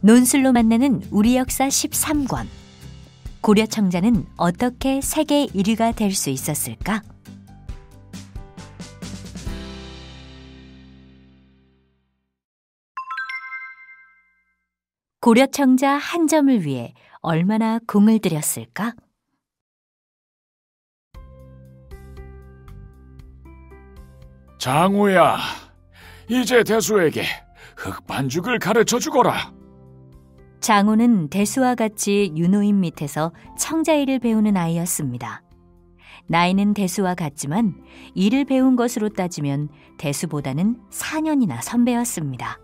논술로 만나는 우리 역사 13권. 고려 청자는 어떻게 세계 1위가 될 수 있었을까? 고려 청자 한 점을 위해 얼마나 공을 들였을까? 장우야, 이제 대수에게 흑반죽을 가르쳐 주거라. 장우는 대수와 같이 윤호인 밑에서 청자 일을 배우는 아이였습니다. 나이는 대수와 같지만 일을 배운 것으로 따지면 대수보다는 4년이나 선배였습니다.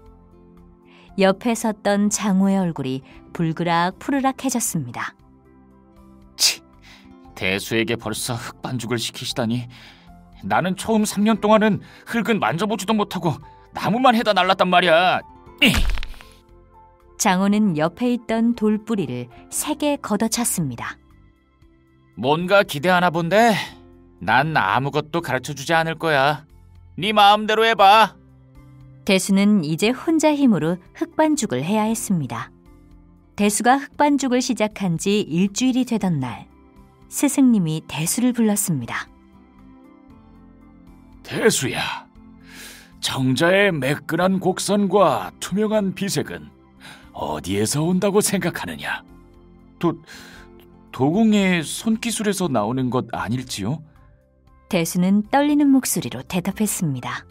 옆에 섰던 장우의 얼굴이 불그락 푸르락해졌습니다. 치, 대수에게 벌써 흑반죽을 시키시다니. 나는 처음 3년 동안은 흙은 만져보지도 못하고 나무만 해다 날랐단 말이야. 장우는 옆에 있던 돌뿌리를 세게 걷어찼습니다. 뭔가 기대하나 본데 난 아무것도 가르쳐주지 않을 거야. 네 마음대로 해봐. 대수는 이제 혼자 힘으로 흑반죽을 해야 했습니다. 대수가 흑반죽을 시작한 지 일주일이 되던 날, 스승님이 대수를 불렀습니다. 대수야, 청자의 매끈한 곡선과 투명한 비색은 어디에서 온다고 생각하느냐? 도공의 손기술에서 나오는 것 아닐지요? 대수는 떨리는 목소리로 대답했습니다.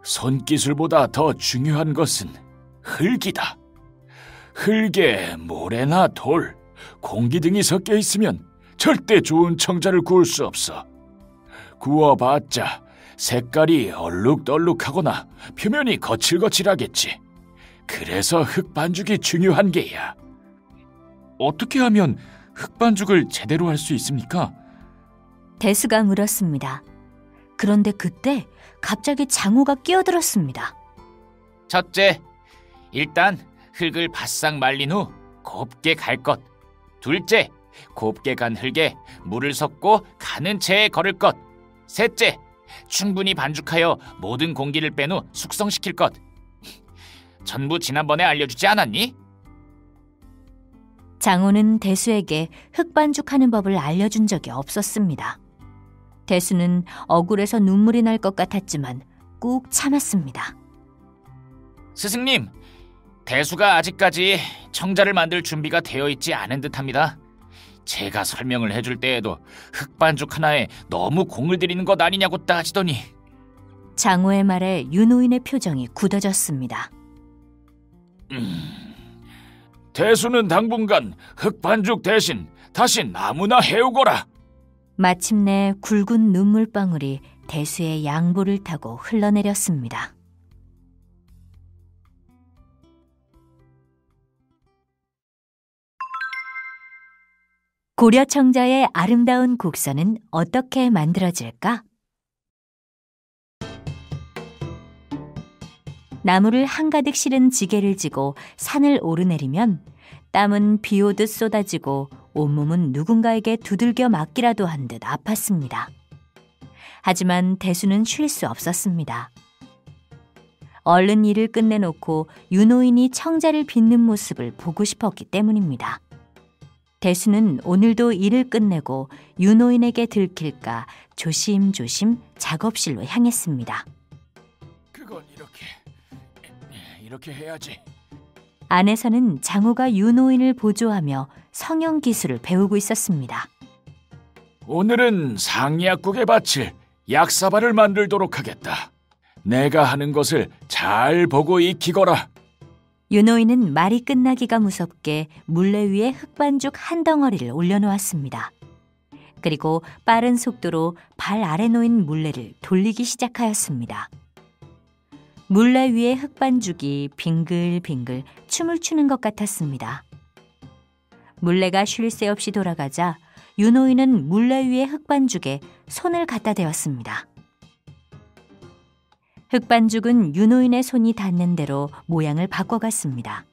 손기술보다 더 중요한 것은 흙이다. 흙에 모래나 돌, 공기 등이 섞여 있으면 절대 좋은 청자를 구울 수 없어. 구워봤자 색깔이 얼룩덜룩하거나 표면이 거칠거칠하겠지. 그래서 흑반죽이 중요한 게야. 어떻게 하면 흑반죽을 제대로 할 수 있습니까? 대수가 물었습니다. 그런데 그때 갑자기 장우가 끼어들었습니다. 첫째, 일단 흙을 바싹 말린 후 곱게 갈 것. 둘째, 곱게 간 흙에 물을 섞고 가는 채에 걸을 것. 셋째, 충분히 반죽하여 모든 공기를 뺀 후 숙성시킬 것. 전부 지난번에 알려주지 않았니? 장우는 대수에게 흑반죽하는 법을 알려준 적이 없었습니다. 대수는 억울해서 눈물이 날 것 같았지만 꾹 참았습니다. 스승님, 대수가 아직까지 청자를 만들 준비가 되어 있지 않은 듯합니다. 제가 설명을 해줄 때에도 흑반죽 하나에 너무 공을 들이는 것 아니냐고 따지더니. 장우의 말에 윤호인의 표정이 굳어졌습니다. 대수는 당분간 흑반죽 대신 다시 나무나 해오거라. 마침내 굵은 눈물방울이 대수의 양볼을 타고 흘러내렸습니다. 고려 청자의 아름다운 곡선은 어떻게 만들어질까? 나무를 한가득 실은 지게를 지고 산을 오르내리면 땀은 비 오듯 쏟아지고 온몸은 누군가에게 두들겨 맞기라도 한 듯 아팠습니다. 하지만 대수는 쉴 수 없었습니다. 얼른 일을 끝내놓고 윤호인이 청자를 빚는 모습을 보고 싶었기 때문입니다. 대수는 오늘도 일을 끝내고 윤호인에게 들킬까 조심조심 작업실로 향했습니다. 그건 이렇게 해야지. 안에서는 장우가 윤호인을 보조하며 성형 기술을 배우고 있었습니다. 오늘은 상약국에 바칠 약사발을 만들도록 하겠다. 내가 하는 것을 잘 보고 익히거라. 윤호인은 말이 끝나기가 무섭게 물레 위에 흑반죽 한 덩어리를 올려놓았습니다. 그리고 빠른 속도로 발 아래 놓인 물레를 돌리기 시작하였습니다. 물레 위에 흑반죽이 빙글빙글 춤을 추는 것 같았습니다. 물레가 쉴 새 없이 돌아가자 윤호인은 물레 위에 흑반죽에 손을 갖다 대었습니다. 흑반죽은 윤호인의 손이 닿는 대로 모양을 바꿔갔습니다.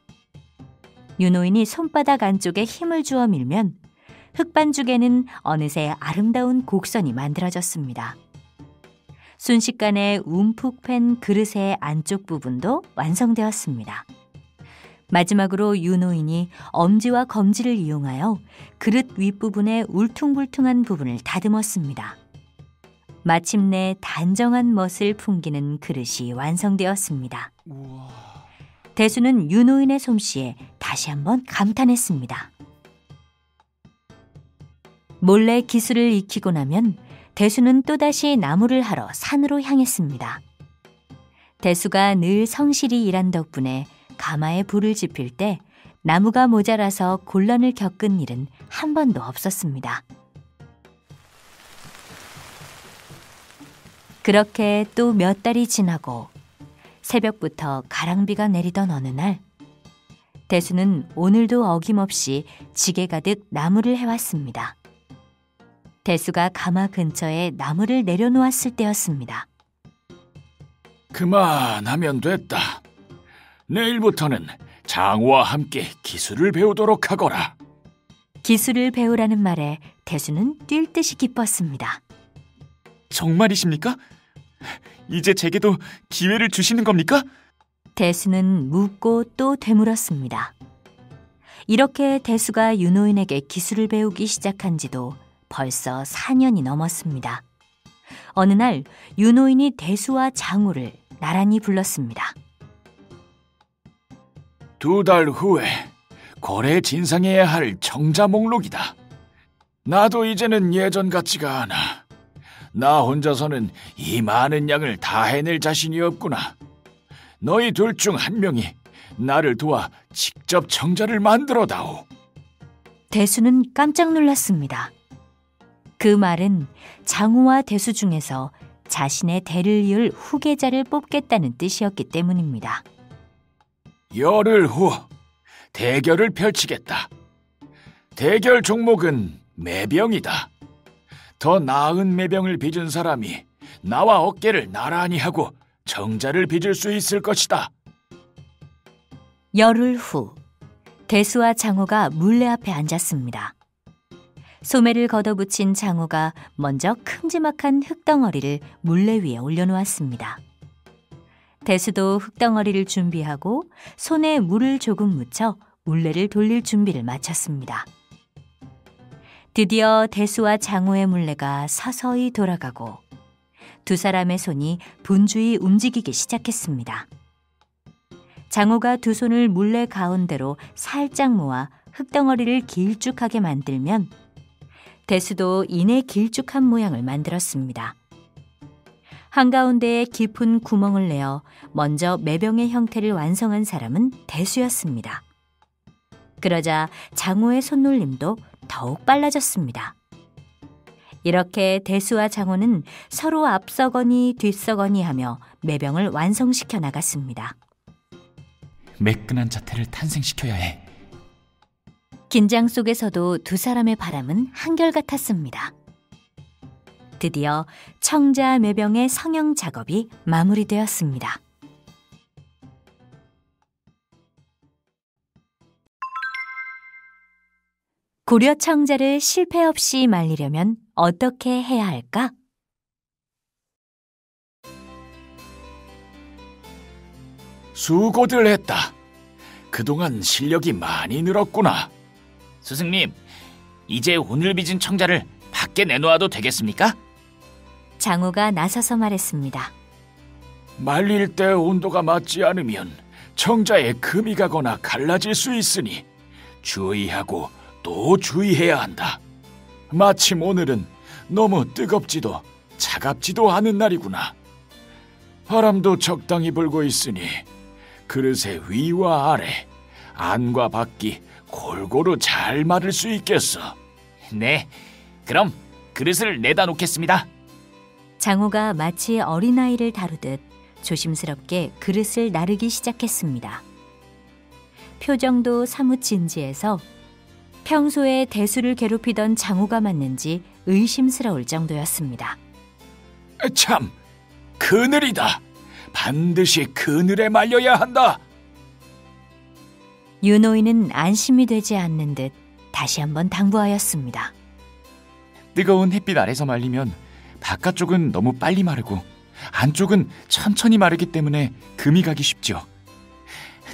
윤호인이 손바닥 안쪽에 힘을 주어 밀면 흑반죽에는 어느새 아름다운 곡선이 만들어졌습니다. 순식간에 움푹 팬 그릇의 안쪽 부분도 완성되었습니다. 마지막으로 유노인이 엄지와 검지를 이용하여 그릇 윗부분의 울퉁불퉁한 부분을 다듬었습니다. 마침내 단정한 멋을 풍기는 그릇이 완성되었습니다. 우와. 대수는 유노인의 솜씨에 다시 한번 감탄했습니다. 몰래 기술을 익히고 나면 대수는 또다시 나무를 하러 산으로 향했습니다. 대수가 늘 성실히 일한 덕분에 가마에 불을 지필 때 나무가 모자라서 곤란을 겪은 일은 한 번도 없었습니다. 그렇게 또 몇 달이 지나고 새벽부터 가랑비가 내리던 어느 날, 대수는 오늘도 어김없이 지게 가득 나무를 해왔습니다. 대수가 가마 근처에 나무를 내려놓았을 때였습니다. 그만하면 됐다. 내일부터는 장우와 함께 기술을 배우도록 하거라. 기술을 배우라는 말에 대수는 뛸 듯이 기뻤습니다. 정말이십니까? 이제 제게도 기회를 주시는 겁니까? 대수는 묻고 또 되물었습니다. 이렇게 대수가 유노인에게 기술을 배우기 시작한 지도 벌써 4년이 넘었습니다. 어느 날 유노인이 대수와 장우를 나란히 불렀습니다. 2달 후에 고래 진상해야 할 청자 목록이다. 나도 이제는 예전 같지가 않아. 나 혼자서는 이 많은 양을 다 해낼 자신이 없구나. 너희 둘 중 한 명이 나를 도와 직접 청자를 만들어다오. 대수는 깜짝 놀랐습니다. 그 말은 장우와 대수 중에서 자신의 대를 이을 후계자를 뽑겠다는 뜻이었기 때문입니다. 열흘 후 대결을 펼치겠다. 대결 종목은 매병이다. 더 나은 매병을 빚은 사람이 나와 어깨를 나란히 하고 청자를 빚을 수 있을 것이다. 열흘 후 대수와 장우가 물레 앞에 앉았습니다. 소매를 걷어붙인 장우가 먼저 큼지막한 흙덩어리를 물레 위에 올려놓았습니다. 대수도 흙덩어리를 준비하고 손에 물을 조금 묻혀 물레를 돌릴 준비를 마쳤습니다. 드디어 대수와 장우의 물레가 서서히 돌아가고 두 사람의 손이 분주히 움직이기 시작했습니다. 장우가 두 손을 물레 가운데로 살짝 모아 흙덩어리를 길쭉하게 만들면 대수도 이내 길쭉한 모양을 만들었습니다. 한가운데에 깊은 구멍을 내어 먼저 매병의 형태를 완성한 사람은 대수였습니다. 그러자 장우의 손놀림도 더욱 빨라졌습니다. 이렇게 대수와 장우는 서로 앞서거니 뒤서거니 하며 매병을 완성시켜 나갔습니다. 매끈한 자태를 탄생시켜야 해. 긴장 속에서도 두 사람의 바람은 한결같았습니다. 드디어 청자 매병의 성형 작업이 마무리되었습니다. 고려 청자를 실패 없이 말리려면 어떻게 해야 할까? 수고들 했다. 그동안 실력이 많이 늘었구나. 스승님, 이제 오늘 빚은 청자를 밖에 내놓아도 되겠습니까? 장우가 나서서 말했습니다. 말릴 때 온도가 맞지 않으면 청자에 금이 가거나 갈라질 수 있으니 주의하고 또 주의해야 한다. 마침 오늘은 너무 뜨겁지도 차갑지도 않은 날이구나. 바람도 적당히 불고 있으니 그릇의 위와 아래, 안과 밖이 골고루 잘 마를 수 있겠어. 네, 그럼 그릇을 내다 놓겠습니다. 장우가 마치 어린아이를 다루듯 조심스럽게 그릇을 나르기 시작했습니다. 표정도 사뭇 진지해서 평소에 대수를 괴롭히던 장우가 맞는지 의심스러울 정도였습니다. 참, 그늘이다. 반드시 그늘에 말려야 한다. 유노인은 안심이 되지 않는 듯 다시 한번 당부하였습니다. 뜨거운 햇빛 아래서 말리면 바깥쪽은 너무 빨리 마르고 안쪽은 천천히 마르기 때문에 금이 가기 쉽죠.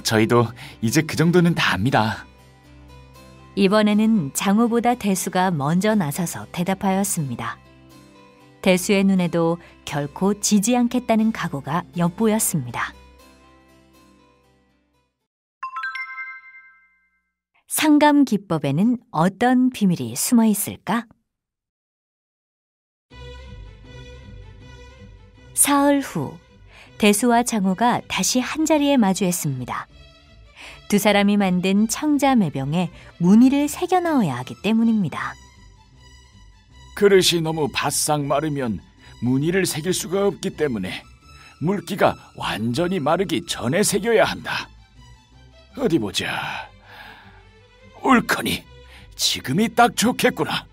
저희도 이제 그 정도는 다 압니다. 이번에는 장호보다 대수가 먼저 나서서 대답하였습니다. 대수의 눈에도 결코 지지 않겠다는 각오가 엿보였습니다. 상감 기법에는 어떤 비밀이 숨어 있을까? 사흘 후, 대수와 장호가 다시 한자리에 마주했습니다. 두 사람이 만든 청자매병에 무늬를 새겨 넣어야 하기 때문입니다. 그릇이 너무 바싹 마르면 무늬를 새길 수가 없기 때문에 물기가 완전히 마르기 전에 새겨야 한다. 어디 보자. 옳거니 지금이 딱 좋겠구나.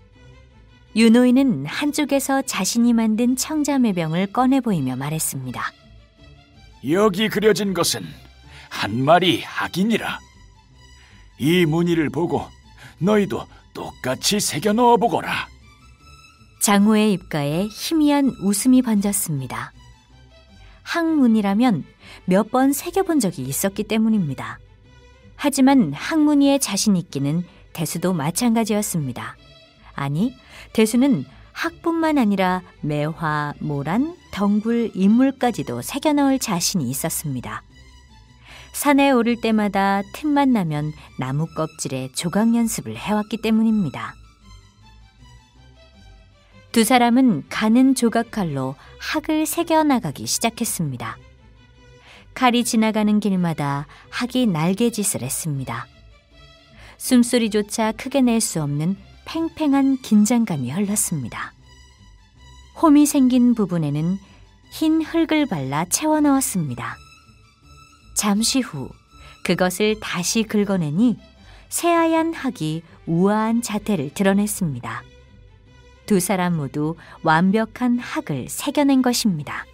윤호인은 한쪽에서 자신이 만든 청자매병을 꺼내 보이며 말했습니다. 여기 그려진 것은 한 마리 학이니라. 이 무늬를 보고 너희도 똑같이 새겨 넣어보거라. 장호의 입가에 희미한 웃음이 번졌습니다. 학문이라면 몇 번 새겨본 적이 있었기 때문입니다. 하지만 학문이에 자신 있기는 대수도 마찬가지였습니다. 아니, 대수는 학뿐만 아니라 매화, 모란, 덩굴, 인물까지도 새겨 넣을 자신이 있었습니다. 산에 오를 때마다 틈만 나면 나무 껍질에 조각 연습을 해왔기 때문입니다. 두 사람은 가는 조각칼로 학을 새겨 나가기 시작했습니다. 칼이 지나가는 길마다 학이 날개짓을 했습니다. 숨소리조차 크게 낼 수 없는 팽팽한 긴장감이 흘렀습니다. 홈이 생긴 부분에는 흰 흙을 발라 채워 넣었습니다. 잠시 후 그것을 다시 긁어내니 새하얀 학이 우아한 자태를 드러냈습니다. 두 사람 모두 완벽한 학을 새겨낸 것입니다.